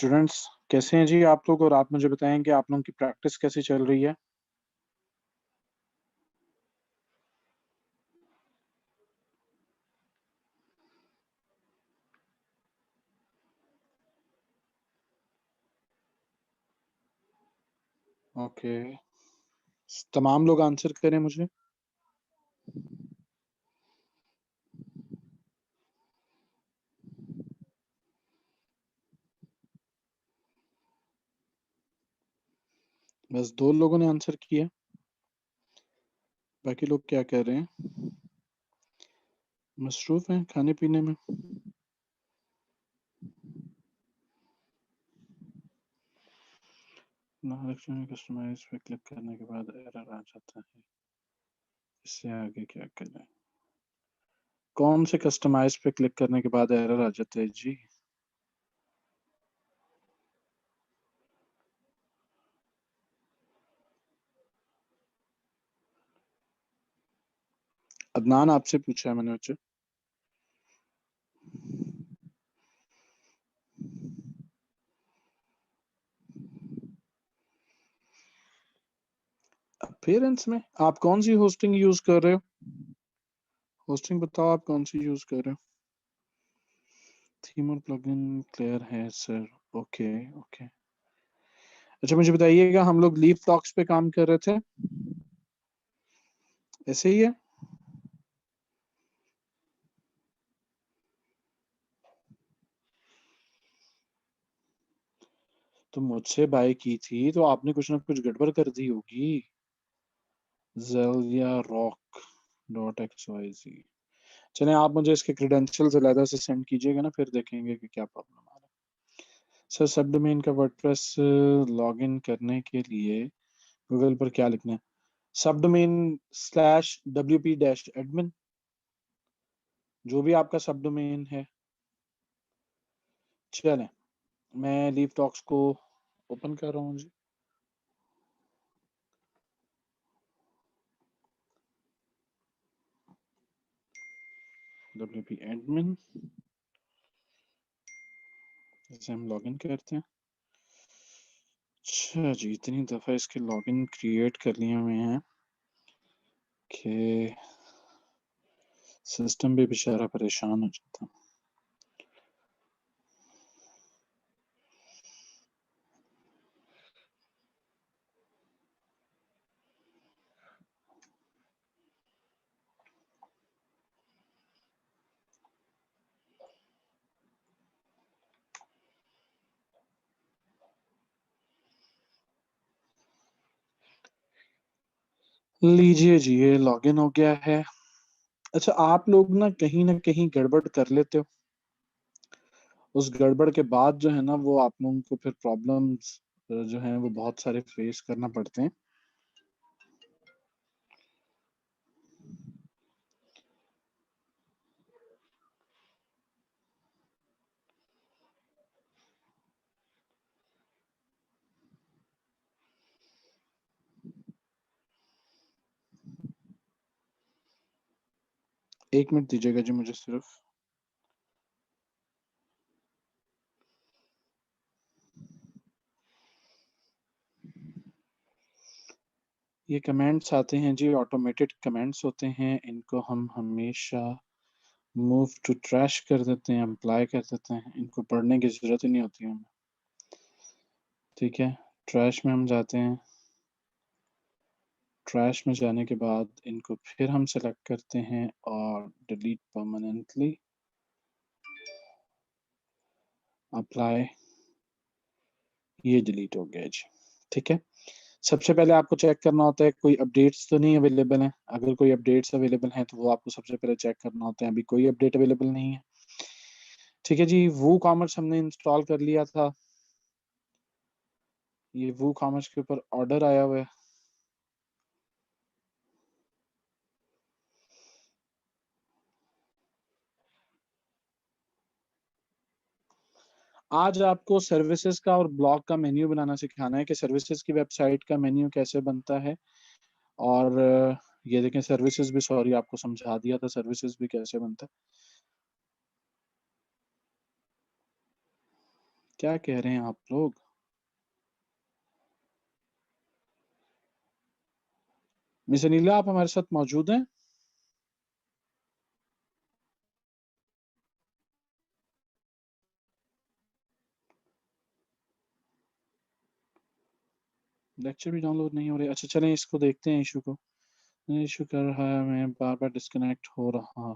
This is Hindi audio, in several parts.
स्टूडेंट्स कैसे हैं जी आप लोग। और आप मुझे बताएं कि आप लोगों की प्रैक्टिस कैसी चल रही है। ओके, तमाम लोग आंसर करें मुझे। बस दो लोगों ने आंसर किया, बाकी लोग क्या कर रहे हैं? मसरूफ हैं खाने पीने में। कस्टमाइज पे क्लिक करने के बाद एरर आ जाता है, इससे आगे क्या करें? कौन से कस्टमाइज पे क्लिक करने के बाद एरर आ जाता है जी? अदनान आपसे पूछा है मैंने बच्चे। अपीयरेंस में आप कौन सी होस्टिंग यूज कर रहे हो? होस्टिंग बताओ आप कौन सी यूज कर रहे हो? थीम और प्लगइन क्लियर है सर। Okay okay. अच्छा मुझे बताइएगा, हम लोग लीफ टॉक्स पे काम कर रहे थे, ऐसे ही है? तो मुझसे बाय की थी तो आपने कुछ ना कुछ गड़बड़ कर दी होगी। जेलिया रॉक डॉट एक्स वाई जी। चलें, आप मुझे इसके क्रेडेंशियल्स अलग से सेंड कीजिएगा ना, फिर देखेंगे कि क्या प्रॉब्लम आ रहा है। सर सब डोमेन का वर्डप्रेस लॉगिन करने के लिए गूगल पर क्या लिखना है? सब domain slash wp dash admin, जो भी आपका सब डोमेन है। चलें, मैं लीव टॉक्स को ओपन कर रहा हूँ जी। wp एडमिन, इसे हम लॉगिन करते हैं। अच्छा जी, इतनी दफा इसके लॉगिन क्रिएट कर लिए हुए हैं कि सिस्टम भी बेचारा परेशान हो जाता। लीजिए जी, ये लॉगिन हो गया है। अच्छा, आप लोग ना कहीं गड़बड़ कर लेते हो। उस गड़बड़ के बाद जो है ना, वो आप लोगों को फिर प्रॉब्लम्स जो है वो बहुत सारे फेस करना पड़ते हैं। एक मिनट दीजिएगा जी मुझे सिर्फ। ये कमेंट्स आते हैं जी, ऑटोमेटेड कमेंट्स होते हैं, इनको हम हमेशा मूव टू ट्रैश कर देते हैं, अप्लाई कर देते हैं, इनको पढ़ने की जरूरत ही नहीं होती हमें। ठीक है, ट्रैश में हम जाते हैं। ट्रैश में जाने के बाद इनको फिर हम सेलेक्ट करते हैं और डिलीट परमानेंटली, अप्लाई, ये डिलीट हो गया जी। ठीक है, सबसे पहले आपको चेक करना होता है कोई अपडेट्स तो नहीं अवेलेबल है। अगर कोई अपडेट्स अवेलेबल हैं तो वो आपको सबसे पहले चेक करना होता है। अभी कोई अपडेट अवेलेबल नहीं है। ठीक है जी, वो कॉमर्स हमने इंस्टॉल कर लिया था। ये वो कॉमर्स के ऊपर ऑर्डर आया हुआ है। आज आपको सर्विसेज का और ब्लॉग का मेन्यू बनाना सिखाना है कि सर्विसेज की वेबसाइट का मेन्यू कैसे बनता है। और ये देखें, सर्विसेज भी, सॉरी आपको समझा दिया था सर्विसेज भी कैसे बनता है। क्या कह रहे हैं आप लोग? मिस अनिला, आप हमारे साथ मौजूद हैं? लेक्चर भी डाउनलोड नहीं हो रहे। अच्छा चलें, इसको देखते हैं इशू को। इशू कर रहा है, मैं बार बार डिस्कनेक्ट हो रहा।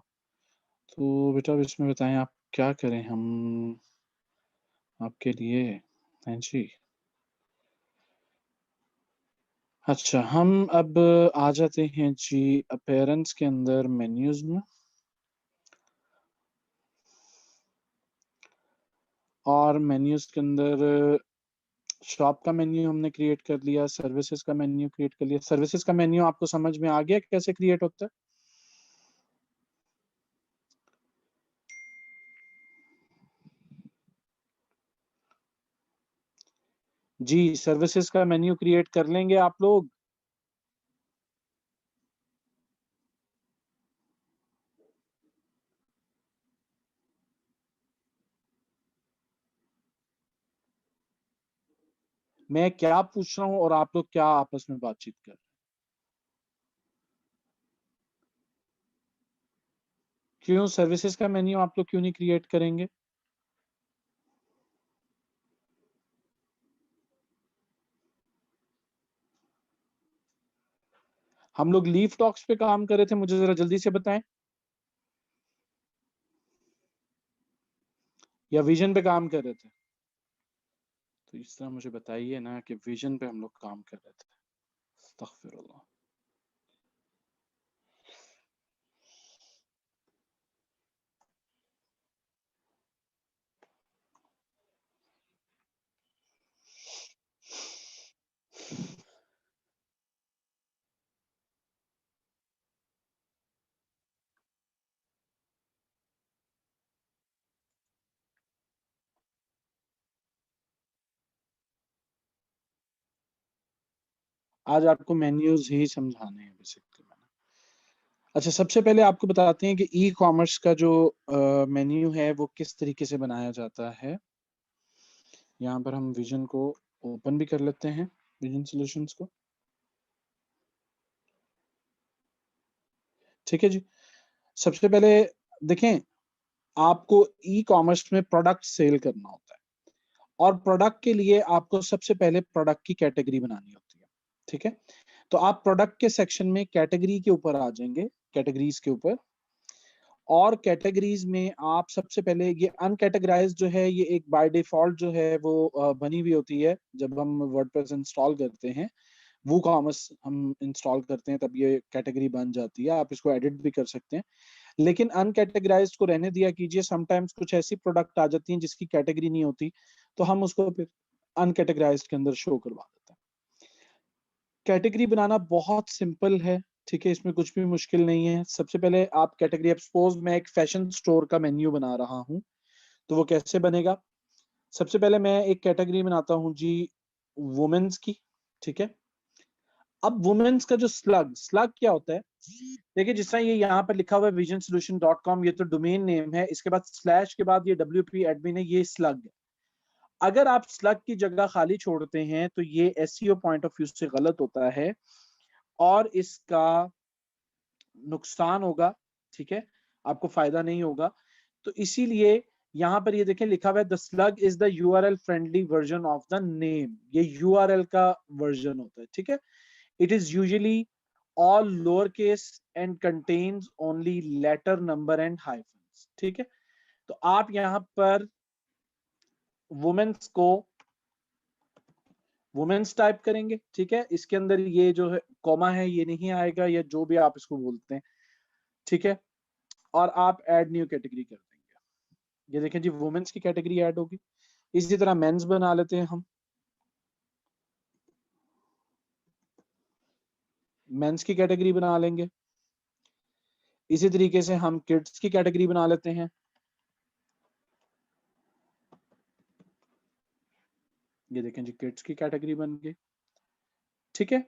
तो बेटा अब इसमें बताएं आप क्या करें हम आपके लिए। हैं जी। अच्छा, हम अब आ जाते हैं जी अपीयरेंस के अंदर मेन्यूज में। और मेन्यूज के अंदर शॉप का मेन्यू हमने क्रिएट कर लिया, सर्विसेज का मेन्यू क्रिएट कर लिया। सर्विसेज का मेन्यू आपको समझ में आ गया कैसे क्रिएट होता है? जी, सर्विसेज का मेन्यू क्रिएट कर लेंगे आप लोग। मैं क्या पूछ रहा हूँ और आप लोग क्या आपस में बातचीत कर रहे हैं? क्यों सर्विसेज का मेन्यू आप लोग क्यों नहीं क्रिएट करेंगे? हम लोग लीफ टॉक्स पे काम कर रहे थे, मुझे जरा जल्दी से बताएं। या विजन पे काम कर रहे थे? तो इस तरह मुझे बताइए ना कि विजन पे हम लोग काम कर रहे थे। अस्तगफिरुल्लाह। आज आपको मेन्यूज ही समझाने हैं बेसिकली मैंने। अच्छा, सबसे पहले आपको बताते हैं कि ई कॉमर्स का जो मेन्यू है वो किस तरीके से बनाया जाता है। यहाँ पर हम विजन को ओपन भी कर लेते हैं, विजन सॉल्यूशंस को। ठीक है जी। सबसे पहले देखें, आपको ई कॉमर्स में प्रोडक्ट सेल करना होता है और प्रोडक्ट के लिए आपको सबसे पहले प्रोडक्ट की कैटेगरी बनानी होती है। ठीक है, तो आप प्रोडक्ट के सेक्शन में कैटेगरी के ऊपर आ जाएंगे, कैटेगरीज के ऊपर। और कैटेगरीज में आप सबसे पहले ये अनकैटेगराइज जो है, ये एक बाय डिफॉल्ट जो है वो बनी हुई होती है। जब हम वर्डप्रेस इंस्टॉल करते हैं, वो कॉमर्स हम इंस्टॉल करते हैं, तब ये कैटेगरी बन जाती है। आप इसको एडिट भी कर सकते हैं, लेकिन अनकैटेगराइज्ड को रहने दिया कीजिए। समटाइम्स कुछ ऐसी प्रोडक्ट आ जाती हैं जिसकी कैटेगरी नहीं होती, तो हम उसको फिर अनकैटेगराइज्ड के अंदर शो करवा देते हैं। कैटेगरी बनाना बहुत सिंपल है। ठीक है, इसमें कुछ भी मुश्किल नहीं है। सबसे पहले आप कैटेगरी, अब सपोज मैं एक फैशन स्टोर का मेन्यू बना रहा हूँ, तो वो कैसे बनेगा? सबसे पहले मैं एक कैटेगरी बनाता हूँ जी, वुमेन्स की। ठीक है, अब वुमेन्स का जो स्लग स्लग क्या होता है, देखिए जिस तरह ये यहाँ पर लिखा हुआ है vision-solution.com, ये तो डोमेन नेम है, इसके बाद स्लैश के बाद ये WP एडमिन है, ये स्लग है। अगर आप स्लग की जगह खाली छोड़ते हैं तो ये एसईओ पॉइंट ऑफ व्यू से गलत होता है और इसका नुकसान होगा। ठीक है, आपको फायदा नहीं होगा। तो इसीलिए यहाँ पर ये देखें लिखा हुआ है the slug is the URL friendly version of the name. ये यूआरएल का वर्जन होता है। ठीक है, it is usually all lowercase and contains only letter, number and hyphens। ठीक है, तो आप यहां पर वुमेन्स को वुमेन्स टाइप करेंगे। ठीक है, इसके अंदर ये जो है कॉमा है ये नहीं आएगा, या जो भी आप इसको बोलते हैं। ठीक है, और आप ऐड न्यू कैटेगरी कर देंगे। ये देखें जी, वुमेन्स की कैटेगरी ऐड होगी। इसी तरह मेंस बना लेते हैं हम, मेंस की कैटेगरी बना लेंगे। इसी तरीके से हम किड्स की कैटेगरी बना लेते हैं। ये देखें जी, किड्स की कैटेगरी बन गई। ठीक है,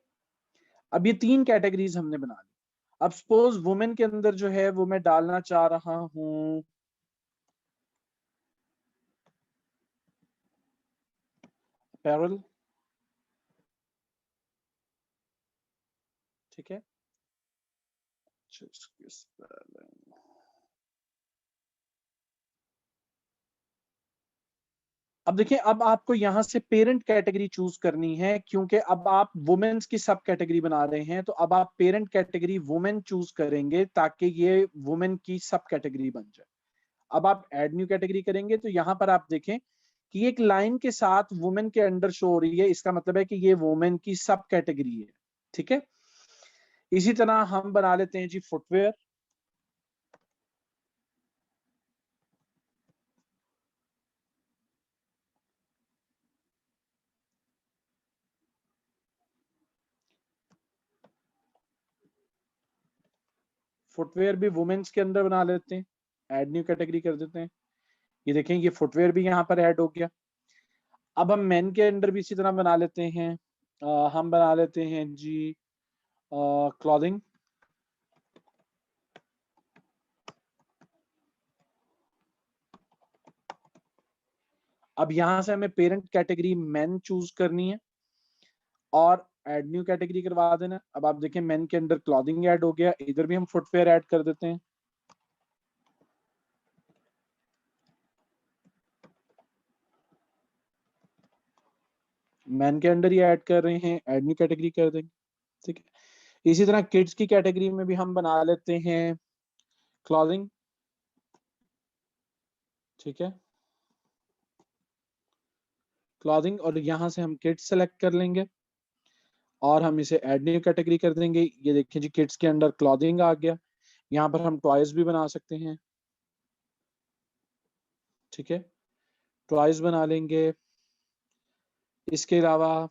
अब ये 3 कैटेगरीज हमने बना ली। अब सपोज वुमेन के अंदर जो है वो मैं डालना चाह रहा हूं apparel, ठीक है। अब देखिए, अब आपको यहां से पेरेंट कैटेगरी चूज करनी है, क्योंकि अब आप वुमेन्स की सब कैटेगरी बना रहे हैं, तो अब आप पेरेंट कैटेगरी वुमेन चूज करेंगे ताकि ये वुमेन की सब कैटेगरी बन जाए। अब आप ऐड न्यू कैटेगरी करेंगे तो यहां पर आप देखें कि एक लाइन के साथ वुमेन के अंडर शो हो रही है, इसका मतलब है कि ये वुमेन की सब कैटेगरी है, ठीक है। इसी तरह हम बना लेते हैं जी फुटवेयर। फुटवेयर भी वुमेन्स के अंदर बना लेते हैं, ऐड न्यू कैटेगरी कर देते हैं। ये देखें, ये फुटवेयर भी यहां पर ऐड हो गया। अब हम मेन के अंदर भी इसी तरह बना लेते हैं। हम बना लेते हैं जी क्लॉथिंग। अब यहां से हमें पेरेंट कैटेगरी मेन चूज करनी है और ऐड न्यू कैटेगरी करवा देना। अब आप देखें, मेन के अंदर क्लॉथिंग ऐड हो गया, इधर भी हम फुटवेयर ऐड कर देते हैं। मेन के अंदर ही ऐड कर रहे हैं, ऐड न्यू कैटेगरी कर देंगे, ठीक है। इसी तरह किड्स की कैटेगरी में भी हम बना लेते हैं क्लॉथिंग, ठीक है, क्लॉथिंग, और यहां से हम किड्स सेलेक्ट कर लेंगे और हम इसे ऐड न्यू कैटेगरी कर देंगे। ये देखिए जी, किड्स के अंदर क्लॉथिंग आ गया। यहाँ पर हम टॉयज भी बना सकते हैं, ठीक है, टॉयज बना लेंगे। इसके अलावा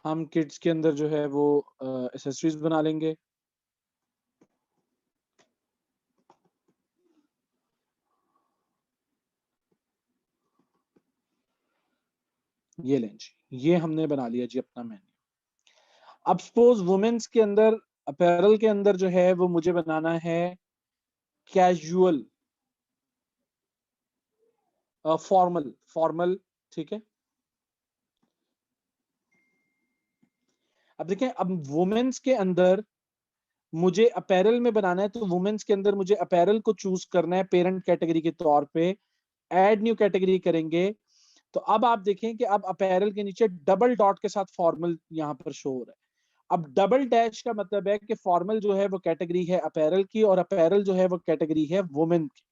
हम किड्स के अंदर जो है वो एसेसरीज बना लेंगे। ये लें जी, ये हमने बना लिया जी अपना मेन्यू। अब सपोज वुमेन्स के अंदर, अपैरल के अंदर जो है वो मुझे बनाना है कैजुअल, फॉर्मल, फॉर्मल, ठीक है। अब देखें, अब वुमेन्स के अंदर मुझे अपैरल में बनाना है, तो वुमेन्स के अंदर मुझे अपैरल को चूज करना है पेरेंट कैटेगरी के तौर पे। ऐड न्यू कैटेगरी करेंगे तो अब आप देखें कि अब अपैरल के नीचे डबल डॉट के साथ फॉर्मल यहां पर शो हो रहा है। अब डबल डैश का मतलब है कि फॉर्मल जो है वो कैटेगरी है अपैरल की और अपैरल जो है वो कैटेगरी है वुमेन की।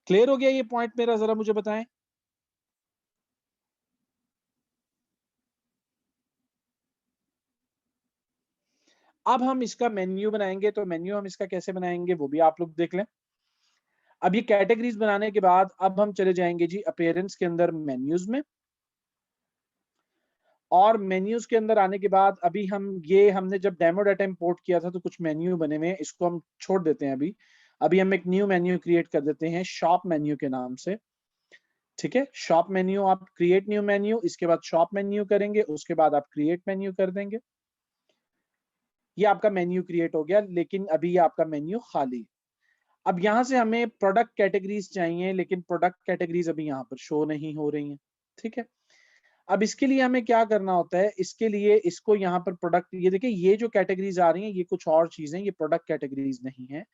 क्लियर हो गया ये पॉइंट मेरा? जरा मुझे बताएं। अब हम इसका मेन्यू बनाएंगे, तो मेन्यू हम इसका कैसे बनाएंगे वो भी आप लोग देख लें। अब ये कैटेगरीज बनाने के बाद अब हम चले जाएंगे जी अपीयरेंस के अंदर मेन्यूज में, और मेन्यूज के अंदर आने के बाद अभी हम ये हमने जब डेमो डाटा इंपोर्ट किया था तो कुछ मेन्यू बने हुए हैं, इसको हम छोड़ देते हैं अभी। अभी हम एक न्यू मेन्यू क्रिएट कर देते हैं शॉप मेन्यू के नाम से, ठीक है। शॉप मेन्यू, आप क्रिएट न्यू मेन्यू, इसके बाद शॉप मेन्यू करेंगे, उसके बाद आप क्रिएट मेन्यू कर देंगे। ये आपका मेन्यू क्रिएट हो गया, लेकिन अभी ये आपका मेन्यू खाली है। अब यहां से हमें प्रोडक्ट कैटेगरीज चाहिए, लेकिन प्रोडक्ट कैटेगरीज अभी यहाँ पर शो नहीं हो रही हैं, ठीक है। अब इसके लिए हमें क्या करना होता है, इसके लिए इसको यहाँ पर प्रोडक्ट, ये देखिए ये जो कैटेगरीज आ रही हैं ये कुछ और चीजें, ये प्रोडक्ट कैटेगरीज नहीं है।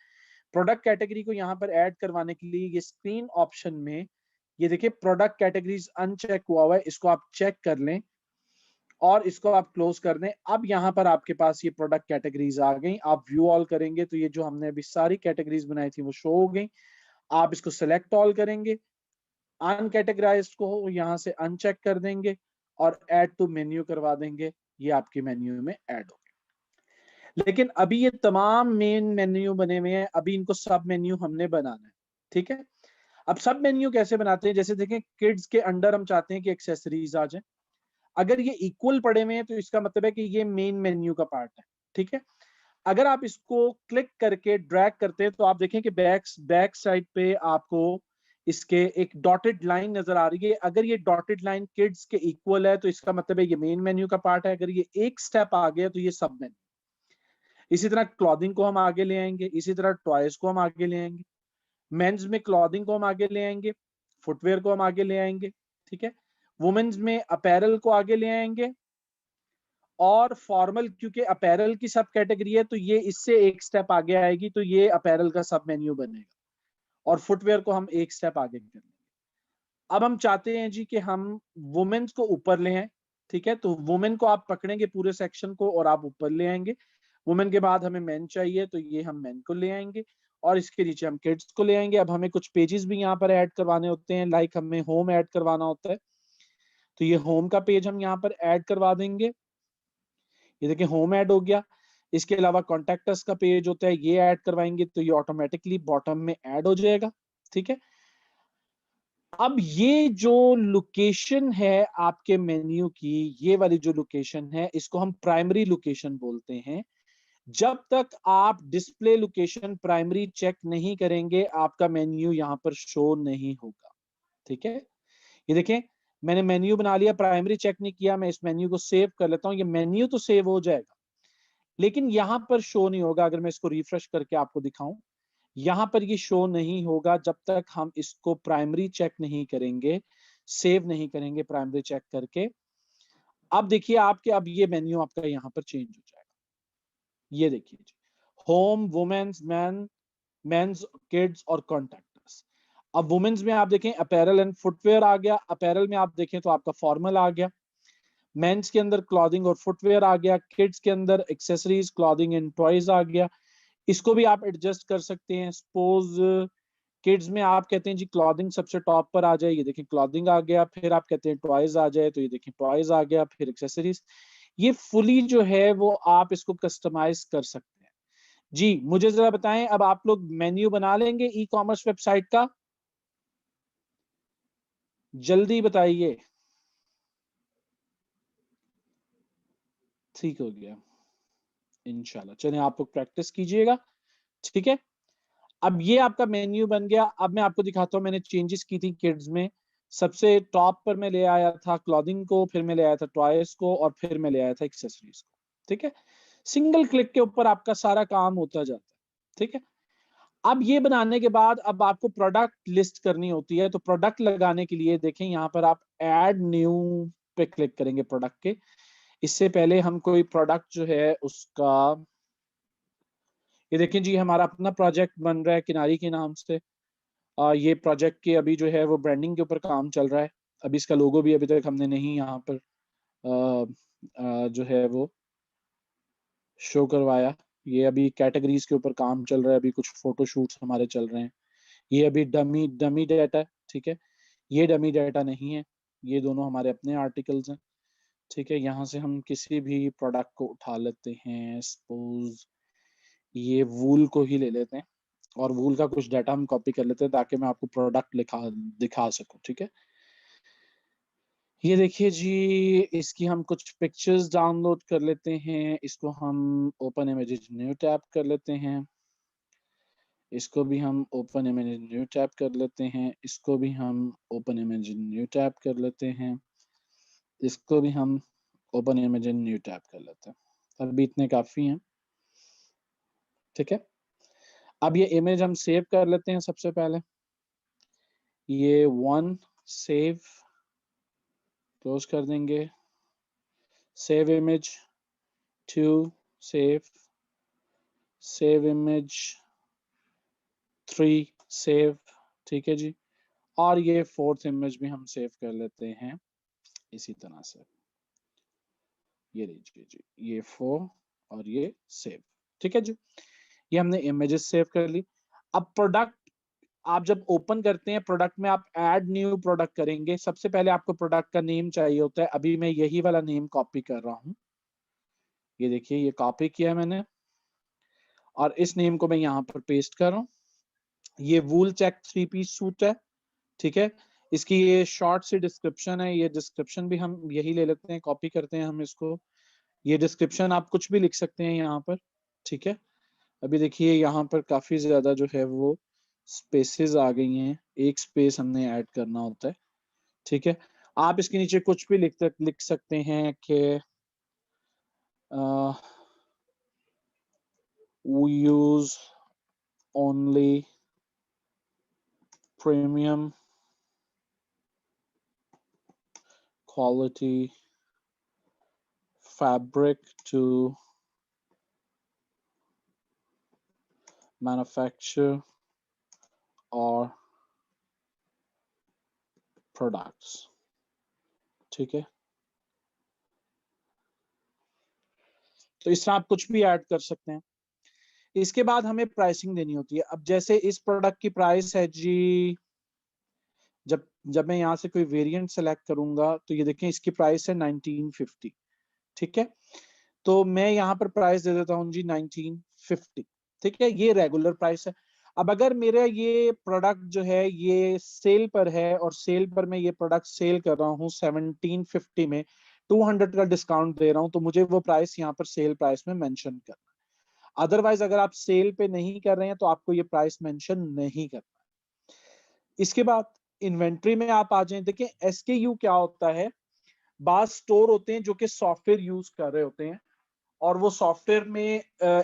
प्रोडक्ट कैटेगरी को यहाँ पर ऐड करवाने के लिए ये स्क्रीन ऑप्शन में ये देखिए प्रोडक्ट कैटेगरीज अनचेक हुआ हुआ है, इसको आप चेक कर लें और इसको आप क्लोज कर दें। अब यहाँ पर आपके पास ये प्रोडक्ट कैटेगरीज आ गई। आप व्यू ऑल करेंगे तो ये जो हमने अभी सारी कैटेगरीज बनाई थी वो शो हो गई। आप इसको सेलेक्ट ऑल करेंगे, अनकैटेगराइज्ड को यहाँ से अनचेक कर देंगे और ऐड टू मेन्यू करवा देंगे, ये आपके मेन्यू में ऐड हो गया। लेकिन अभी ये तमाम मेन मेन्यू बने हुए हैं, अभी इनको सब मेन्यू हमने बनाना है, ठीक है। अब सब मेन्यू कैसे बनाते हैं, जैसे देखें किड्स के अंडर हम चाहते हैं कि एक्सेसरीज आ जाए। अगर ये इक्वल पड़े हुए हैं तो इसका मतलब है कि ये मेन मेन्यू का पार्ट है, ठीक है। अगर आप इसको क्लिक करके ड्रैग करते हैं तो आप देखें कि बैक साइड पे आपको इसके एक डॉटेड लाइन नजर आ रही है। अगर ये डॉटेड लाइन किड्स के इक्वल है तो इसका मतलब है ये मेन मेन्यू का पार्ट है। अगर ये एक स्टेप आ गया तो ये सब मेन्यू। इसी तरह क्लॉथिंग को हम आगे ले आएंगे, इसी तरह टॉयज को हम आगे ले आएंगे। मेंस में क्लॉथिंग को हम आगे ले आएंगे, फुटवेयर को हम आगे ले आएंगे, ठीक है। वुमेन्स में अपैरल को आगे ले आएंगे, और फॉर्मल, क्योंकि अपैरल की सब कैटेगरी है तो ये इससे एक स्टेप आगे आएगी, तो ये अपैरल का सब मेन्यू बनेगा, और फुटवेयर को हम एक स्टेप आगे कर लेंगे। अब हम चाहते हैं जी कि हम वुमेन्स को ऊपर ले आए, ठीक है, तो वुमेन को आप पकड़ेंगे पूरे सेक्शन को और आप ऊपर ले आएंगे। वुमेन के बाद हमें मेन चाहिए, तो ये हम मेन को ले आएंगे, और इसके नीचे हम किड्स को ले आएंगे। अब हमें कुछ पेजेस भी यहाँ पर ऐड करवाने होते हैं, लाइक हमें होम ऐड करवाना होता है, तो ये होम का पेज हम यहाँ पर ऐड करवा देंगे। ये देखिए होम ऐड हो गया। इसके अलावा कॉन्टेक्टस का पेज होता है, ये ऐड करवाएंगे तो ये ऑटोमेटिकली बॉटम में ऐड हो जाएगा, ठीक है। अब ये जो लोकेशन है आपके मेन्यू की, ये वाली जो लोकेशन है, इसको हम प्राइमरी लोकेशन बोलते हैं। जब तक आप डिस्प्ले लोकेशन प्राइमरी चेक नहीं करेंगे, आपका मेन्यू यहाँ पर शो नहीं होगा, ठीक है। ये देखें, मैंने मेन्यू बना लिया, प्राइमरी चेक नहीं किया, मैं इस मेन्यू को सेव कर लेता हूँ। ये मेन्यू तो सेव हो जाएगा, लेकिन यहाँ पर शो नहीं होगा। अगर मैं इसको रिफ्रेश करके आपको दिखाऊं, यहाँ पर ये शो नहीं होगा जब तक हम इसको प्राइमरी चेक नहीं करेंगे, सेव नहीं करेंगे प्राइमरी चेक करके। अब देखिए आपके, अब ये मेन्यू आपका यहाँ पर चेंज हो जाएगा। ये देखिए जी, home, womens, man, mens, kids और कॉन्टैक्टर्स। अब वुमेन्स में आप देखें अपैरल एंड फुटवेयर आ गया, अपैरल में आप देखें तो आपका फॉर्मल आ गया, मेंस के अंदर क्लॉथिंग और फुटवेयर आ गया, किड्स के अंदर एक्सेसरीज, क्लॉथिंग एंड टॉयज आ गया। इसको भी आप एडजस्ट कर सकते हैं। सपोज किड्स में आप कहते हैं जी क्लॉथिंग सबसे टॉप पर आ जाए, ये देखिए क्लॉथिंग आ गया, फिर आप कहते हैं टॉयज आ जाए, तो ये देखिए टॉयज आ गया, फिर एक्सेसरीज। ये फुली जो है वो आप इसको कस्टमाइज कर सकते हैं। जी मुझे जरा बताएं, अब आप लोग मेन्यू बना लेंगे ई कॉमर्स वेबसाइट का? जल्दी बताइए। ठीक हो गया इंशाल्लाह। चलिए आप लोग प्रैक्टिस कीजिएगा, ठीक है। अब ये आपका मेन्यू बन गया। अब मैं आपको दिखाता हूँ, मैंने चेंजेस की थी किड्स में। सबसे टॉप पर मैं ले आया था क्लॉथिंग को, फिर मैं ले आया था टॉयज को, और फिर मैं ले आया था एक्सेसरीज को, ठीक है। सिंगल क्लिक के ऊपर आपका सारा काम होता जाता है, ठीक है। अब ये बनाने के बाद अब आपको प्रोडक्ट लिस्ट करनी होती है, तो प्रोडक्ट लगाने के लिए देखें यहाँ पर आप ऐड न्यू पे क्लिक करेंगे प्रोडक्ट के। इससे पहले हम कोई प्रोडक्ट जो है उसका, ये देखें जी हमारा अपना प्रोजेक्ट बन रहा है किनारी के नाम से। ये प्रोजेक्ट के अभी जो है वो ब्रांडिंग के ऊपर काम चल रहा है। अभी इसका लोगो भी अभी तक हमने नहीं यहाँ पर जो है वो शो करवाया। ये अभी कैटेगरीज के ऊपर काम चल रहा है, अभी कुछ फोटो शूट्स हमारे चल रहे हैं। ये अभी डमी डमी डाटा है, ठीक है। ये डमी डाटा नहीं है, ये दोनों हमारे अपने आर्टिकल्स हैं, ठीक है। यहाँ से हम किसी भी प्रोडक्ट को उठा लेते हैं। सपोज ये वूल को ही ले लेते हैं, और वूल का कुछ डाटा हम कॉपी कर लेते हैं ताकि मैं आपको प्रोडक्ट दिखा सकूं, ठीक है। ये देखिए जी, इसकी हम कुछ पिक्चर्स डाउनलोड कर लेते हैं। इसको हम ओपन इमेजेस न्यू टैब कर लेते हैं। इसको भी हम ओपन इमेज न्यू टैब कर लेते हैं। इसको भी हम ओपन इमेज न्यू टैब कर लेते हैं। इसको भी हम ओपन इमेज न्यू टैब कर लेते हैं। अभी इतने काफी हैं, ठीक है। अब ये इमेज हम सेव कर लेते हैं। सबसे पहले ये वन सेव क्लोज कर देंगे। Save image, two save, save image, three save, ठीक है जी। और ये फोर्थ इमेज भी हम सेव कर लेते हैं इसी तरह से। ये लीजिए जी, ये फोर और ये सेव, ठीक है जी। ये हमने इमेजेस सेव कर ली। अब प्रोडक्ट आप जब ओपन करते हैं, प्रोडक्ट में आप ऐड न्यू प्रोडक्ट करेंगे, सबसे पहले आपको प्रोडक्ट का नेम चाहिए होता है। अभी मैं यही वाला नेम कॉपी कर रहा हूँ। ये देखिए ये कॉपी किया है मैंने, और इस नेम को मैं यहाँ पर पेस्ट कर रहा हूँ। ये वूल चेक 3 पीस सूट है, ठीक है। इसकी ये शॉर्ट सी डिस्क्रिप्शन है, ये डिस्क्रिप्शन भी हम यही ले लेते हैं, कॉपी करते हैं हम इसको। ये डिस्क्रिप्शन आप कुछ भी लिख सकते हैं यहाँ पर, ठीक है। अभी देखिए यहाँ पर काफी ज्यादा जो है वो स्पेसेस आ गई हैं, एक स्पेस हमने ऐड करना होता है, ठीक है। आप इसके नीचे कुछ भी लिख सकते हैं कि we use only premium quality fabric to manufacture or products। ठीक है, तो इस तरह आप कुछ भी ऐड कर सकते हैं। इसके बाद हमें प्राइसिंग देनी होती है। अब जैसे इस प्रोडक्ट की प्राइस है जी, जब जब मैं यहाँ से कोई वेरिएंट सेलेक्ट करूंगा तो ये देखें इसकी प्राइस है 1950। ठीक है, तो मैं यहाँ पर प्राइस दे देता हूँ जी 1950। ठीक है, ये रेगुलर प्राइस है। अब अगर मेरा ये प्रोडक्ट जो है ये सेल पर है और सेल पर मैं ये प्रोडक्ट सेल कर रहा हूँ 1750 में, 200 का डिस्काउंट दे रहा हूँ, तो मुझे वो प्राइस यहाँ पर सेल प्राइस में मेंशन करना है। अदरवाइज अगर आप सेल पे नहीं कर रहे हैं तो आपको ये प्राइस मेंशन नहीं करना है। इसके बाद इन्वेंट्री में आप आ जाएं। देखिए एसकेयू क्या होता है, बाज स्टोर होते हैं जो कि सॉफ्टवेयर यूज कर रहे होते हैं और वो सॉफ्टवेयर में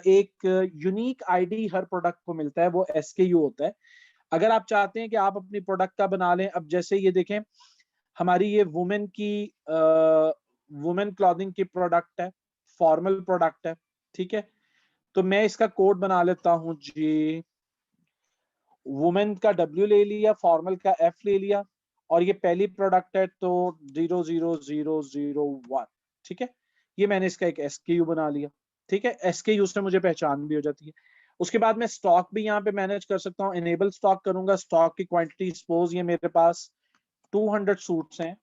एक यूनिक आईडी हर प्रोडक्ट को मिलता है, वो एसकेयू होता है। अगर आप चाहते हैं कि आप अपनी प्रोडक्ट का बना लें, अब जैसे ये देखें हमारी ये वुमेन क्लॉथिंग की प्रोडक्ट है, फॉर्मल प्रोडक्ट है। ठीक है, तो मैं इसका कोड बना लेता हूं जी, वुमेन का W ले लिया, फॉर्मल का F ले लिया और ये पहली प्रोडक्ट है तो 00001। ठीक है, ये मैंने इसका एक SKU बना लिया। ठीक है, SKU से मुझे पहचान भी हो जाती है। उसके बाद मैं स्टॉक भी यहाँ पे मैनेज कर सकता हूँ। इनेबल स्टॉक करूंगा, स्टॉक की क्वांटिटी, सपोज ये मेरे पास 200 सूट्स हैं,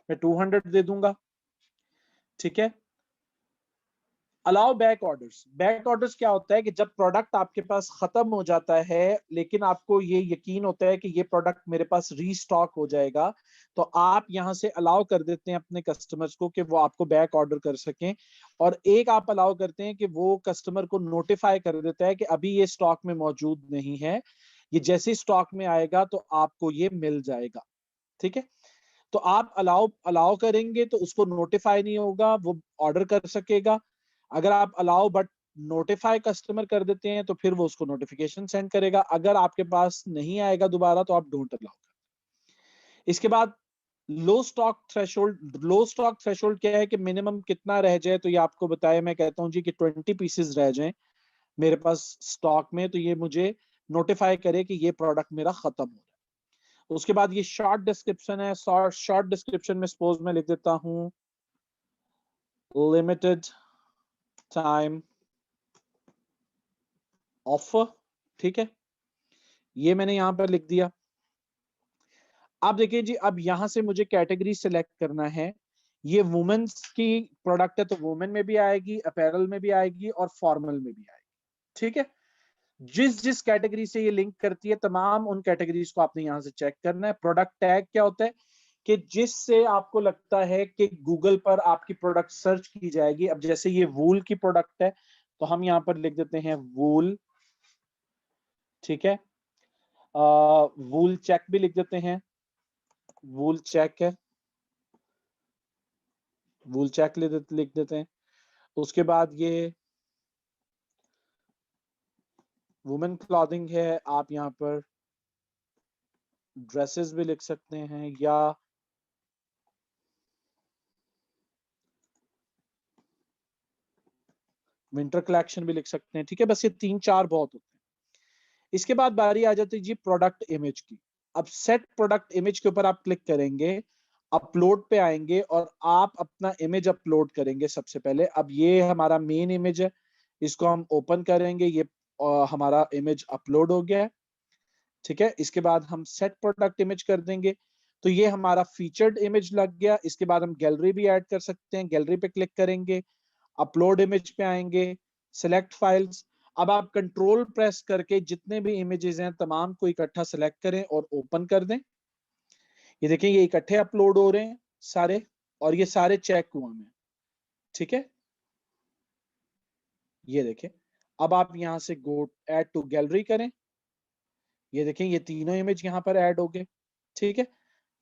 मैं 200 दे दूंगा। ठीक है, allow back orders. Back orders क्या होता है कि जब प्रोडक्ट आपके पास खत्म हो जाता है लेकिन आपको ये यकीन होता है कि ये प्रोडक्ट मेरे पास रीस्टॉक हो जाएगा, तो आप यहां से अलाउ कर देते हैं अपने कस्टमर्स को कि वो आपको बैक ऑर्डर कर सकें। और एक आप अलाउ करते हैं कि वो कस्टमर को नोटिफाई कर देता है कि अभी ये स्टॉक में मौजूद नहीं है, ये जैसे स्टॉक में आएगा तो आपको ये मिल जाएगा। ठीक है, तो आप अलाउ अलाउ करेंगे तो उसको नोटिफाई नहीं होगा, वो ऑर्डर कर सकेगा। अगर आप अलाउ बट नोटिफाई कस्टमर कर देते हैं तो फिर वो उसको नोटिफिकेशन सेंड करेगा। अगर आपके पास नहीं आएगा दोबारा तो आप डोंट अलाउ कर। इसके बाद लो स्टॉक थ्रेशोल्ड। लो स्टॉक थ्रेशोल्ड क्या है कि मिनिमम कितना रह जाए, तो ये आपको बताया, मैं कहता हूं जी कि 20 पीसेस रह जाएं मेरे पास स्टॉक में, तो ये मुझे नोटिफाई करे कि ये प्रोडक्ट मेरा खत्म हो रहा है। उसके बाद ये शॉर्ट डिस्क्रिप्शन है। शॉर्ट डिस्क्रिप्शन में सपोज मैं लिख देता हूं लिमिटेड टाइम ऑफर। ठीक है, ये मैंने यहां पर लिख दिया। अब देखिए जी, अब यहां से मुझे कैटेगरी सिलेक्ट करना है। ये वुमेन्स की प्रोडक्ट है तो वुमेन में भी आएगी, अपैरल में भी आएगी और फॉर्मल में भी आएगी। ठीक है, जिस जिस कैटेगरी से ये लिंक करती है तमाम उन कैटेगरीज को आपने यहां से चेक करना है। प्रोडक्ट टैग क्या होता है कि जिससे आपको लगता है कि गूगल पर आपकी प्रोडक्ट सर्च की जाएगी। अब जैसे ये वूल की प्रोडक्ट है तो हम यहाँ पर लिख देते हैं वूल। ठीक है, वूल चेक भी लिख देते हैं, वूल चेक है, वूल चेक लिख देते हैं। उसके बाद ये वुमेन क्लॉथिंग है, आप यहाँ पर ड्रेसेस भी लिख सकते हैं या विंटर कलेक्शन भी लिख सकते हैं। ठीक है, बस ये 3-4 बहुत होते हैं। इसके बाद बारी आ जाती है जी प्रोडक्ट इमेज की। अब सेट प्रोडक्ट इमेज के ऊपर आप क्लिक करेंगे, अपलोड पे आएंगे और आप अपना इमेज अपलोड करेंगे सबसे पहले। अब ये हमारा मेन इमेज है, इसको हम ओपन करेंगे, ये हमारा इमेज अपलोड हो गया है। ठीक है, इसके बाद हम सेट प्रोडक्ट इमेज कर देंगे तो ये हमारा फीचर्ड इमेज लग गया। इसके बाद हम गैलरी भी ऐड कर सकते हैं, गैलरी पे क्लिक करेंगे, अपलोड इमेज पे आएंगे, सिलेक्ट फाइल्स। अब आप कंट्रोल प्रेस करके जितने भी इमेजेस हैं तमाम को इकट्ठा सेलेक्ट करें और ओपन कर दें। ये देखें ये इकट्ठे अपलोड हो रहे हैं सारे और ये सारे चेक हुआ में। ठीक है, ये देखें। अब आप यहां से गो ऐड टू गैलरी करें, ये देखें ये तीनों इमेज यहां पर ऐड हो गए। ठीक है,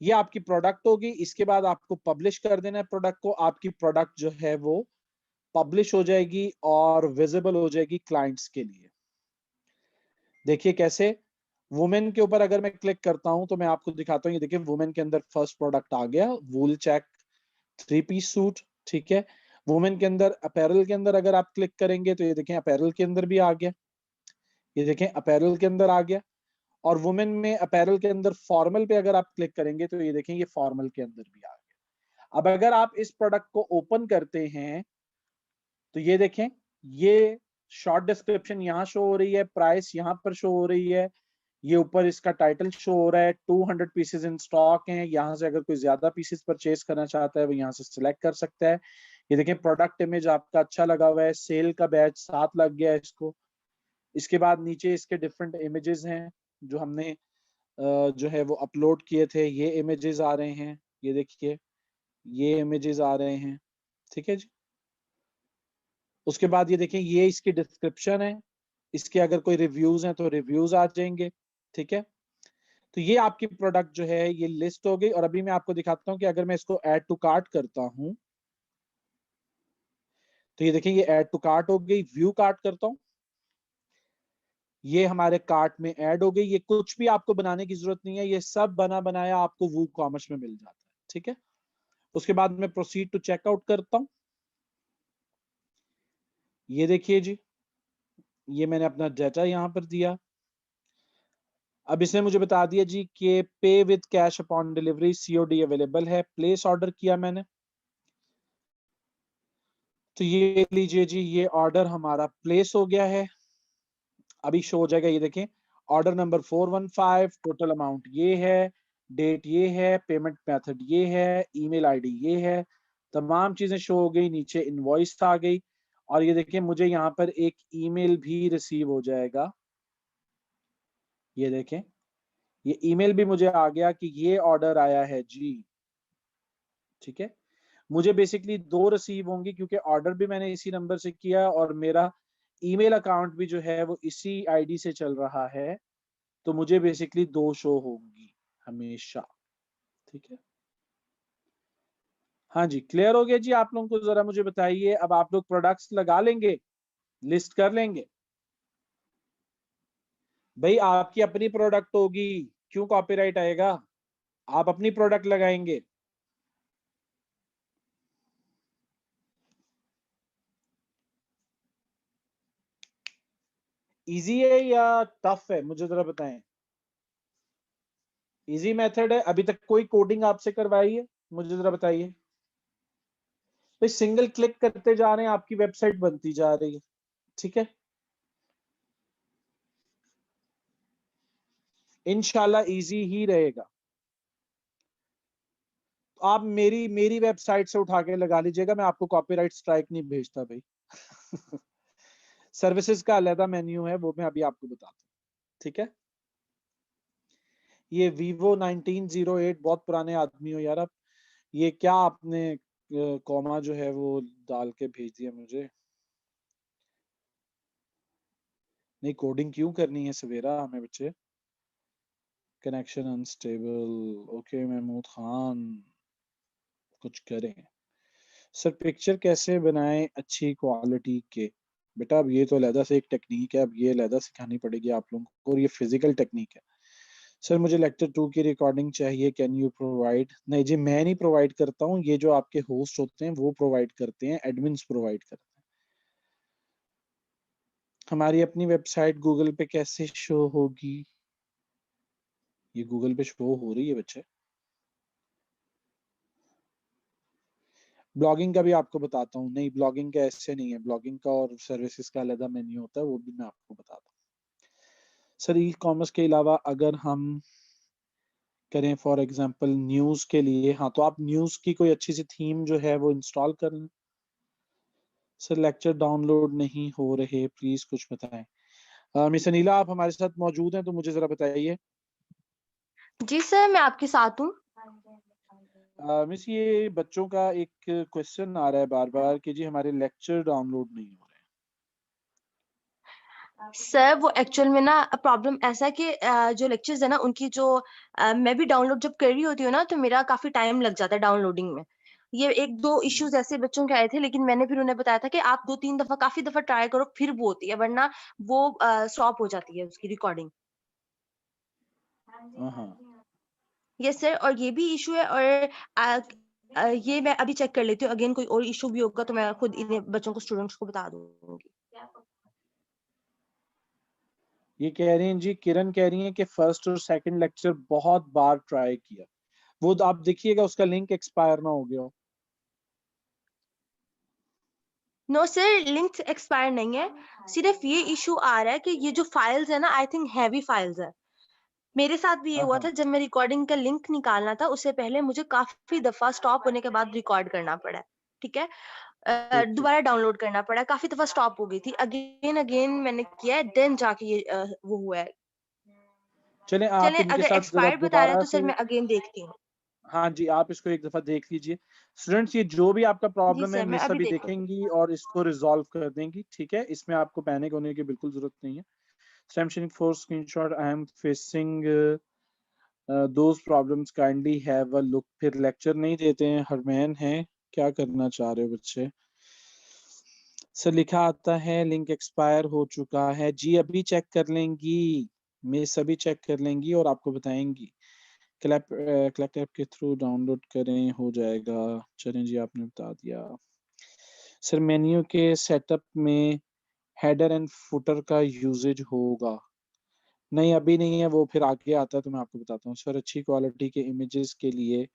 ये आपकी प्रोडक्ट होगी। इसके बाद आपको पब्लिश कर देना है प्रोडक्ट को। आपकी प्रोडक्ट जो है वो पब्लिश हो जाएगी और विजिबल हो जाएगी क्लाइंट्स के लिए। देखिए कैसे, वुमेन के ऊपर अगर मैं क्लिक करता हूं तो मैं आपको दिखाता हूँ, ये देखिए वुमेन के अंदर फर्स्ट प्रोडक्ट आ गया, वूल चेक 3 पीस सूट, ठीक है। वुमेन के अंदर अपैरल के अंदर अगर आप क्लिक करेंगे तो ये देखें अपैरल के अंदर भी आ गया, ये देखें अपैरल के अंदर आ गया। और वुमेन में अपैरल के अंदर फॉर्मल पे अगर आप क्लिक करेंगे तो ये देखें ये फॉर्मल के अंदर भी आ गया। अब अगर आप इस प्रोडक्ट को ओपन करते हैं तो ये देखें, ये शॉर्ट डिस्क्रिप्शन यहाँ शो हो रही है, प्राइस यहाँ पर शो हो रही है, ये ऊपर इसका टाइटल शो हो रहा है, 200 पीसेस इन स्टॉक हैं। यहाँ से अगर कोई ज्यादा पीसेस परचेज करना चाहता है वो यहाँ से सिलेक्ट कर सकता है। ये देखें प्रोडक्ट इमेज आपका अच्छा लगा हुआ है, सेल का बैच 7 लग गया है इसको। इसके बाद नीचे इसके डिफरेंट इमेजेस हैं जो हमने जो है वो अपलोड किए थे, ये इमेजेस आ रहे हैं, ये देखिए ये इमेजेस आ रहे हैं, ठीक है जी। उसके बाद ये देखें ये इसकी डिस्क्रिप्शन है, इसके अगर कोई रिव्यूज हैं तो रिव्यूज आ जाएंगे, ठीक है। तो ये आपकी प्रोडक्ट जो है ये लिस्ट हो गई। और अभी मैं आपको दिखाता हूँ कि अगर मैं इसको ऐड टू कार्ट करता हूँ तो ये देखें ये ऐड टू कार्ट हो गई, व्यू कार्ट करता हूँ, ये हमारे कार्ट में ऐड हो गई। ये कुछ भी आपको बनाने की जरूरत नहीं है, ये सब बना बनाया आपको वू कॉमर्स में मिल जाता है, ठीक है। उसके बाद मैं प्रोसीड टू चेकआउट करता हूँ, ये देखिए जी ये मैंने अपना डाटा यहाँ पर दिया। अब इसने मुझे बता दिया जी कि पे with cash upon delivery, COD available है, प्लेस ऑर्डर किया मैंने। तो ये लीजिए जी ये ऑर्डर हमारा प्लेस हो गया है, अभी शो हो जाएगा, ये देखें ऑर्डर नंबर 415, टोटल अमाउंट ये है, डेट ये है, पेमेंट मेथड ये है, ईमेल आईडी ये है, तमाम चीजें शो हो गई, नीचे इनवॉइस आ गई। और ये देखिए मुझे यहाँ पर एक ईमेल भी रिसीव हो जाएगा, ये देखें ये ईमेल भी मुझे आ गया कि ये ऑर्डर आया है जी, ठीक है। मुझे बेसिकली 2 रिसीव होंगी क्योंकि ऑर्डर भी मैंने इसी नंबर से किया और मेरा ईमेल अकाउंट भी जो है वो इसी आईडी से चल रहा है, तो मुझे बेसिकली 2 शो होंगी हमेशा, ठीक है। हाँ जी क्लियर हो गया जी आप लोगों को, जरा मुझे बताइए अब आप लोग प्रोडक्ट्स लगा लेंगे, लिस्ट कर लेंगे? भाई आपकी अपनी प्रोडक्ट होगी, क्यों कॉपीराइट आएगा? आप अपनी प्रोडक्ट लगाएंगे। इजी है या टफ है मुझे जरा बताएं। इजी मेथड है, अभी तक कोई कोडिंग आपसे करवाई है मुझे जरा बताइए। भाई सिंगल क्लिक करते जा रहे हैं आपकी वेबसाइट बनती जा रही है, ठीक है। इंशाल्लाह इजी ही रहेगा। तो आप मेरी मेरी वेबसाइट से उठा के लगा लीजिएगा, मैं आपको कॉपीराइट स्ट्राइक नहीं भेजता भाई। सर्विसेज का अलग मेन्यू है, वो मैं अभी आपको बताता हूँ, ठीक है। ये Vivo 1908, बहुत पुराने आदमी हो यार आप, ये क्या आपने कॉमा जो है वो डाल के भेज दिया मुझे। नहीं कोडिंग क्यों करनी है सवेरा हमें बच्चे। Connection unstable, okay Mahmood Khan, कुछ करें। सर पिक्चर कैसे बनाएं अच्छी क्वालिटी के? बेटा अब ये तो अलहदा से एक टेक्निक है, अब ये अलहदा सिखानी पड़ेगी आप लोगों को, और ये फिजिकल टेक्निक है। सर मुझे लेक्चर 2 की रिकॉर्डिंग चाहिए, कैन यू प्रोवाइड? नहीं जी मैं नहीं प्रोवाइड करता हूँ, ये जो आपके होस्ट होते हैं वो प्रोवाइड करते हैं, एडमिन्स प्रोवाइड करते हैं। हमारी अपनी वेबसाइट गूगल पे कैसे शो होगी? ये गूगल पे शो हो रही है बच्चे। ब्लॉगिंग का भी आपको बताता हूँ, नहीं ब्लॉगिंग का ऐसे नहीं है, ब्लॉगिंग का और सर्विसेज का अलग मेन्यू होता है, वो भी मैं आपको बताता हूँ। सर ई कॉमर्स के अलावा अगर हम करें फॉर एग्जांपल न्यूज के लिए, हाँ तो आप न्यूज की कोई अच्छी सी थीम जो है वो इंस्टॉल कर लें। सर लेक्चर डाउनलोड नहीं हो रहे, प्लीज कुछ बताएं। मिस अनीला आप हमारे साथ मौजूद हैं तो मुझे जरा बताइए। जी सर, मैं आपके साथ हूँ। मिस ये बच्चों का एक क्वेश्चन आ रहा है बार बार कि जी हमारे लेक्चर डाउनलोड नहीं हो रहे। सर वो एक्चुअल में ना प्रॉब्लम ऐसा है कि जो लेक्चर्स है ना उनकी जो मैं भी डाउनलोड जब कर रही होती हूँ ना तो मेरा काफी टाइम लग जाता है डाउनलोडिंग में। ये एक दो इश्यूज ऐसे बच्चों के आए थे, लेकिन मैंने फिर उन्हें बताया था कि आप 2-3 दफा काफी दफा ट्राई करो फिर वो होती है, वरना वो स्टॉप हो जाती है उसकी रिकॉर्डिंग। हाँ यस सर, और ये भी इशू है, और ये मैं अभी चेक कर लेती हूँ अगेन, कोई और इशू भी होगा तो मैं खुद इन्हें बच्चों को, स्टूडेंट्स को बता दूंगी। ये कह रही हैं जी, किरण कह रही हैं कि फर्स्ट और सेकंड लेक्चर बहुत बार ट्राई किया, वो तो आप देखिएगा उसका लिंक एक्सपायर ना हो गया हो। नो सर, लिंक एक्सपायर नहीं है, सिर्फ ये इशू आ रहा है कि ये जो फाइल्स है ना, आई थिंक हैवी फाइल्स है। मेरे साथ भी ये हुआ हाँ था, जब मैं रिकॉर्डिंग का लिंक निकालना था उससे पहले मुझे काफी दफा स्टॉप होने के बाद रिकॉर्ड करना पड़ा है। ठीक है, ठीक ठीक। दोबारा डाउनलोड करना पड़ा, काफी दफा स्टॉप हो गई थी, अगेन अगेन मैंने किया है, देन जाके ये वो हुआ है। चलें आप चलें, इनके अगर साथ जरा एक्सपायर्ड बता रहा है दोबारा तो सर से, मैं अगेन देखती हूँ। हाँ जी आप इसको एक दफा देख लीजिए। स्टूडेंट्स ये जो भी आपका जी प्रॉब्लम है सर, मैं मिस अभी अभी देख लेती देखेंगी और इसको रिजॉल्व कर देंगी, ठीक है, इसमें आपको पैनिक होने की बिल्कुल जरूरत नहीं है। Samsung four screenshot I am facing those problems, kindly have a look. फिर लेक्चर नहीं देते हैं, हरमैन है, क्या करना चाह रहे हो बच्चे? सर लिखा आता है लिंक एक्सपायर हो चुका है जी, अभी चेक कर लेंगी मिस, अभी चेक कर लेंगी और आपको बताएंगी। क्लैप ऐप के थ्रू डाउनलोड करें, हो जाएगा। चलें जी आपने बता दिया। सर मेन्यू के सेटअप में हेडर एंड फुटर का यूजेज होगा? नहीं अभी नहीं है, वो फिर आगे आता है तो मैं आपको बताता हूँ। सर अच्छी क्वालिटी के इमेजेस के लिए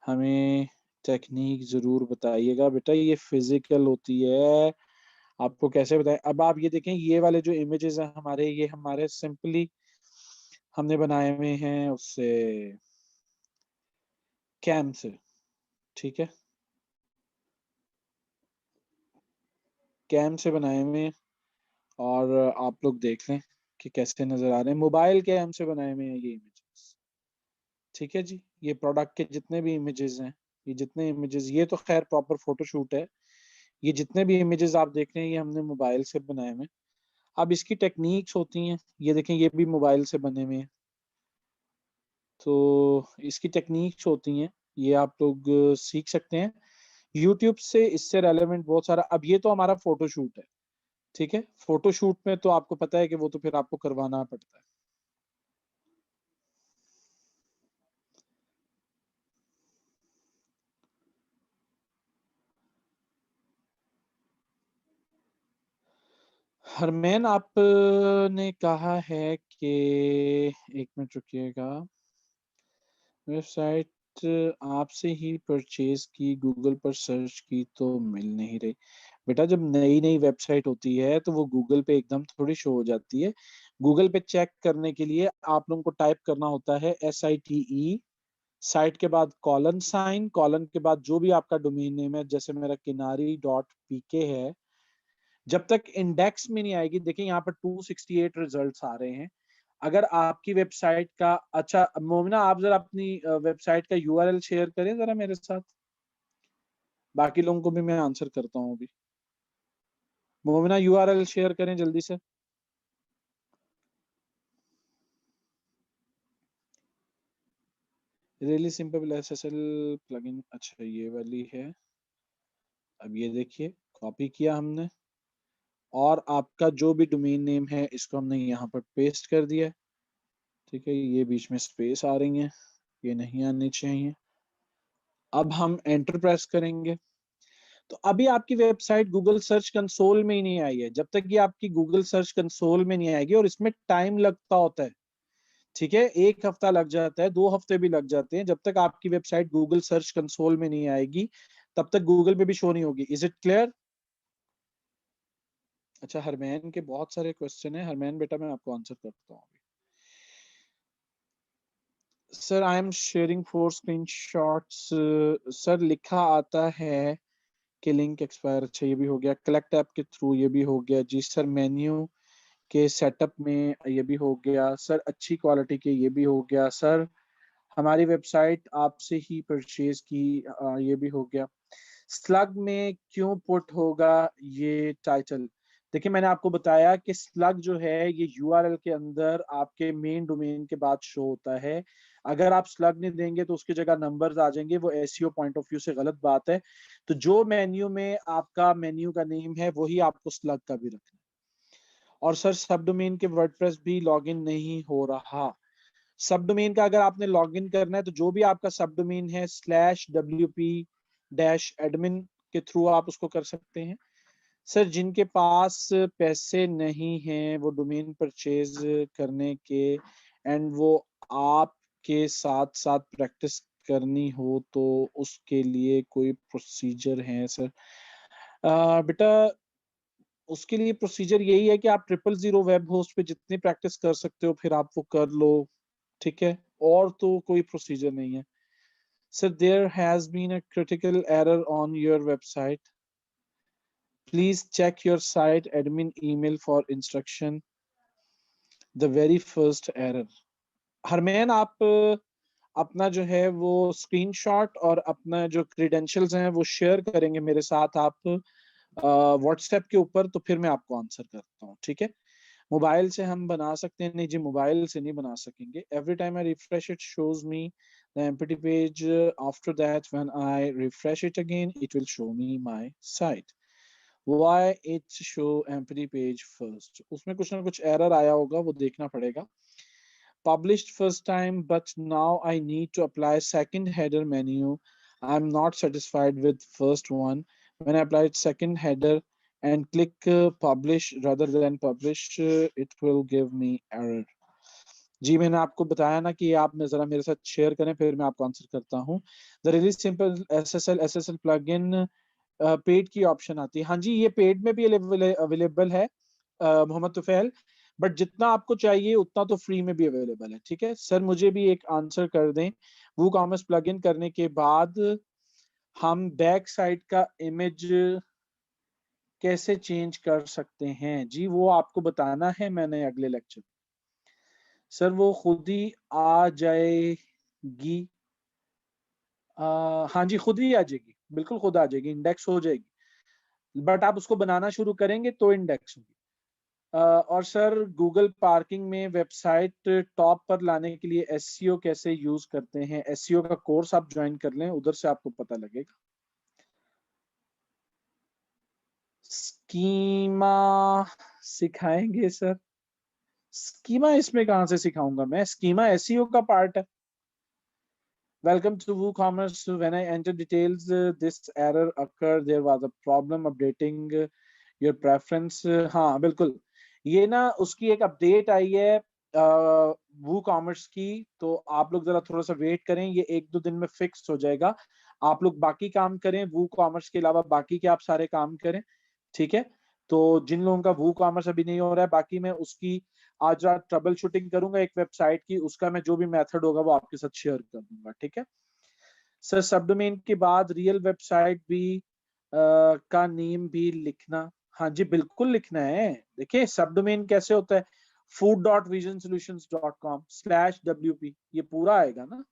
हमें टेक्निक जरूर बताइएगा। बेटा ये फिजिकल होती है, आपको कैसे बताएं। अब आप ये देखें, ये वाले जो इमेजेस हैं हमारे, ये हमारे सिंपली हमने बनाए हुए हैं उससे, कैम से, ठीक है, कैम से बनाए हुए हैं। और आप लोग देख लें कि कैसे नजर आ रहे हैं, मोबाइल कैम से बनाए हुए हैं ये इमेजेस, ठीक है जी। ये प्रोडक्ट के जितने भी इमेजेस हैं, ये जितने इमेजेस, ये तो खैर प्रॉपर फोटोशूट है, ये जितने भी इमेजेस आप देख रहे हैं ये हमने मोबाइल से बनाए हुए हैं। अब इसकी टेक्निक्स होती हैं, ये देखें ये भी मोबाइल से बने हुए हैं, तो इसकी टेक्निक्स होती हैं, ये आप लोग सीख सकते हैं यूट्यूब से, इससे रेलेवेंट बहुत सारा। अब ये तो हमारा फोटोशूट है, ठीक है, फोटोशूट में तो आपको पता है कि वो तो फिर आपको करवाना पड़ता है। हरमैन आपने कहा है कि, एक मिनट रुकिएगा, वेबसाइट आपसे ही परचेज की, गूगल पर सर्च की तो मिल नहीं रही। बेटा जब नई नई वेबसाइट होती है तो वो गूगल पे एकदम थोड़ी शो हो जाती है। गूगल पे चेक करने के लिए आप लोगों को टाइप करना होता है SITE, साइट के बाद कॉलन साइन, कॉलन के बाद जो भी आपका डोमेन नेम है, जैसे मेरा kinari.pk है, जब तक इंडेक्स में नहीं आएगी। देखिए यहाँ पर 268 रिजल्ट्स आ रहे हैं। अगर आपकी वेबसाइट का, अच्छा मोमिना आप जरा अपनी वेबसाइट का URL शेयर करें जरा मेरे साथ, बाकी लोगों को भी मैं आंसर करता हूँ अभी। मोमिना URL शेयर करें जल्दी से। रियली सिंपल SSL प्लगइन, अच्छा ये वाली है। अब ये देखिए, कॉपी किया हमने और आपका जो भी डोमेन नेम है इसको हमने यहाँ पर पेस्ट कर दिया, ठीक है। ये बीच में स्पेस आ रही है, ये नहीं आनी चाहिए। अब हम एंटर प्रेस करेंगे तो अभी आपकी वेबसाइट गूगल सर्च कंसोल में ही नहीं आई है। जब तक ये आपकी गूगल सर्च कंसोल में नहीं आएगी, और इसमें टाइम लगता होता है, ठीक है, 1 हफ्ता लग जाता है, 2 हफ्ते भी लग जाते हैं। जब तक आपकी वेबसाइट गूगल सर्च कंसोल में नहीं आएगी तब तक गूगल पे भी शो नहीं होगी। Is it clear? अच्छा हरमैन के बहुत सारे क्वेश्चन है, हरमैन बेटा मैं आपको आंसर करता हूँ। Sir I am sharing 4 screenshots. Sir लिखा आता है कि लिंक एक्सपायर, अच्छा ये भी हो गया। कलेक्ट ऐप के थ्रू ये भी हो गया जी। सर मेन्यू के सेटअप में ये भी हो गया। सर अच्छी क्वालिटी के ये भी हो गया। सर हमारी वेबसाइट आपसे ही परचेज की, ये भी हो गया। स्लग में क्यों पुट होगा ये टाइटल? देखिए मैंने आपको बताया कि स्लग जो है ये URL के अंदर आपके मेन डोमेन के बाद शो होता है। अगर आप स्लग नहीं देंगे तो उसकी जगह नंबर्स आ जाएंगे, वो SEO पॉइंट ऑफ व्यू से गलत बात है। तो जो मेन्यू में आपका मेन्यू का नेम है वही आपको स्लग का भी रखना है। और सर सब डोमेन के वर्डप्रेस भी लॉगिन नहीं हो रहा, सब डोमेन का अगर आपने लॉगिन करना है तो जो भी आपका सब डोमेन है /wp-admin के थ्रू आप उसको कर सकते हैं। सर जिनके पास पैसे नहीं हैं वो डोमेन परचेज करने के एंड वो आपके साथ साथ प्रैक्टिस करनी हो तो उसके लिए कोई प्रोसीजर है सर? बेटा उसके लिए प्रोसीजर यही है कि आप 000 वेब होस्ट पे जितनी प्रैक्टिस कर सकते हो फिर आप वो कर लो, ठीक है? और तो कोई प्रोसीजर नहीं है। Sir there has been a critical error on your website, please check your site admin email for instruction, the very first error. हरमैन आप अपना जो है वो स्क्रीनशॉट और अपना जो क्रेडेंशियल्स हैं वो शेयर करेंगे मेरे साथ आप व्हाट्सएप के ऊपर, तो फिर मैं आपको आंसर करता हूँ, ठीक है? मोबाइल से हम बना सकते हैं? नहीं जी, मोबाइल से नहीं बना सकेंगे। Every time I refresh it shows me the empty page, after that when I refresh it again it will show me my site. Why it show empty page first? उसमें कुछ ना कुछ एरर आया होगा, वो देखना पड़ेगा। Published first time, but now I need to apply second header menu. I'm not satisfied with first one. When I applied second header and click publish rather than publish, it will give me error. जी मैंने आपको बताया ना कि आप जरा मेरे साथ शेयर करें फिर मैं आपको आंसर करता हूँ। The really simple SSL plugin paid की ऑप्शन आती है। हाँ जी, ये पेड में भी अवेलेबल है मोहम्मद तुफैल, बट जितना आपको चाहिए उतना तो फ्री में भी अवेलेबल है, ठीक है? सर मुझे भी एक आंसर कर दें, वो कॉमर्स प्लगइन करने के बाद हम बैक साइड का इमेज कैसे चेंज कर सकते हैं? जी वो आपको बताना है मैंने अगले लेक्चर। सर वो खुद ही आ जाएगी। हाँ जी, खुद ही आ जाएगी, बिल्कुल खुद आ जाएगी, इंडेक्स हो जाएगी, बट आप उसको बनाना शुरू करेंगे तो इंडेक्स होगी। और सर गूगल पार्किंग में वेबसाइट टॉप पर लाने के लिए एसईओ कैसे यूज करते हैं? एसईओ का कोर्स आप ज्वाइन कर लें, उधर से आपको पता लगेगा। स्कीमा सिखाएंगे सर? स्कीमा इसमें कहां से सिखाऊंगा मैं? स्कीमा एसईओ का पार्ट है। Welcome to WooCommerce. When I entered details, this error occurred. There was a problem updating your preference. हाँ बिल्कुल, ये ना उसकी एक अपडेट आई है WooCommerce की, तो आप लोग जरा थोड़ा सा वेट करें, ये 1-2 दिन में फिक्स हो जाएगा। आप लोग बाकी काम करें, WooCommerce के अलावा बाकी के आप सारे काम करें, ठीक है? तो जिन लोगों का WooCommerce अभी नहीं हो रहा है, बाकी मैं उसकी आज रात ट्रबल शूटिंग करूंगा एक वेबसाइट की, उसका मैं जो भी मेथड होगा वो आपके साथ शेयर कर दूंगा, ठीक है? सर सब डोमेन के बाद रियल वेबसाइट भी का नेम भी लिखना? हाँ जी बिल्कुल लिखना है। देखिए सब डोमेन कैसे होता है, food.visionsolutions.com/wp, ये पूरा आएगा ना।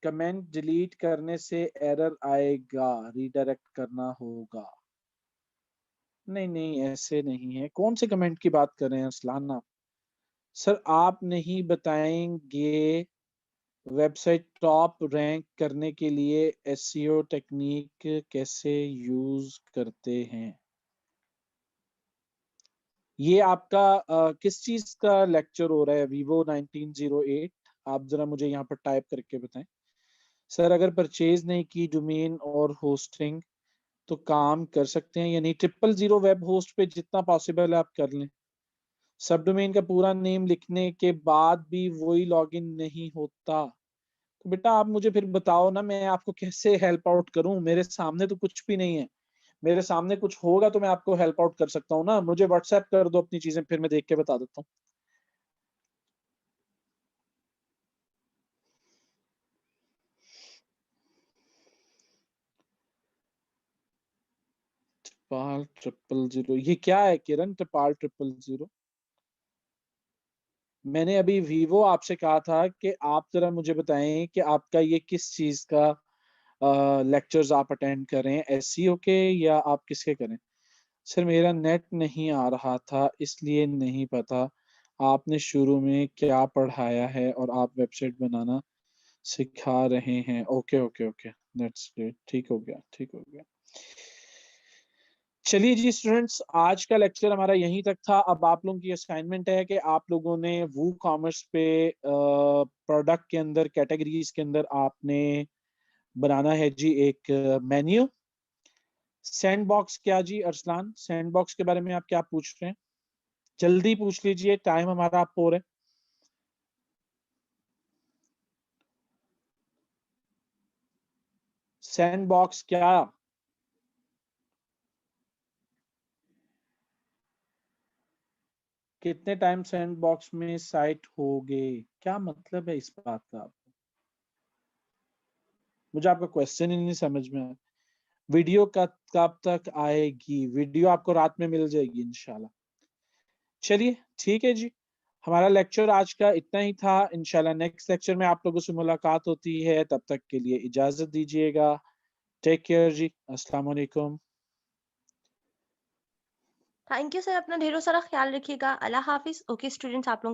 कमेंट डिलीट करने से एरर आएगा, रीडायरेक्ट करना होगा? नहीं नहीं ऐसे नहीं है, कौन से कमेंट की बात कर रहे हैं असलान आप? सर आप नहीं बताएंगे वेबसाइट टॉप रैंक करने के लिए एसईओ टेक्निक कैसे यूज करते हैं? ये आपका किस चीज का लेक्चर हो रहा है? Vivo 1908, आप जरा मुझे यहाँ पर टाइप करके बताएं। सर अगर परचेज नहीं की डोमेन और होस्टिंग तो काम कर सकते हैं, यानी 000 वेब होस्ट पे जितना पॉसिबल है आप कर लें। सब डोमेन का पूरा नेम लिखने के बाद भी वही लॉगिन नहीं होता, तो बेटा आप मुझे फिर बताओ ना, मैं आपको कैसे हेल्प आउट करूं? मेरे सामने तो कुछ भी नहीं है। मेरे सामने कुछ होगा तो मैं आपको हेल्प आउट कर सकता हूँ ना। मुझे व्हाट्सएप कर दो अपनी चीजें, फिर मैं देख के बता देता हूँ। ट्रिपाल 000, ये क्या है किरण? ट्रिपाल 000? मैंने अभी वीवो आपसे कहा था कि आप जरा मुझे बताएं कि आपका ये किस चीज का लेक्चर्स आप अटेंड कर रहे हैं, एसईओ के या आप किसके करें? सर मेरा नेट नहीं आ रहा था इसलिए नहीं पता आपने शुरू में क्या पढ़ाया है और आप वेबसाइट बनाना सिखा रहे हैं। Okay okay okay, that's great, ठीक हो गया ठीक हो गया। चलिए जी स्टूडेंट्स, आज का लेक्चर हमारा यहीं तक था। अब आप लोगों की असाइनमेंट है कि आप लोगों ने वू कॉमर्स पे प्रोडक्ट के अंदर कैटेगरीज के अंदर आपने बनाना है जी एक मेन्यू। सैंड बॉक्स क्या जी अरसलान, सैंड बॉक्स के बारे में आप क्या पूछ रहे हैं? जल्दी पूछ लीजिए, टाइम हमारा आप हो रहा है। सैंड बॉक्स क्या? कितने टाइम सैंड बॉक्स में साइट होगे? क्या मतलब है इस बात का? मुझे आपका क्वेश्चन ही नहीं समझ में आया। वीडियो कब तक आएगी? वीडियो आपको रात में मिल जाएगी इंशाल्लाह। चलिए ठीक है जी, हमारा लेक्चर आज का इतना ही था। इंशाल्लाह नेक्स्ट लेक्चर में आप लोगों से मुलाकात होती है, तब तक के लिए इजाजत दीजिएगा। टेक केयर जी, अस्सलाम वालेकुम। थैंक यू सर, अपना ढेरों सारा ख्याल रखिएगा। अल्लाह हाफिज। ओके स्टूडेंट्स, आप लोगों का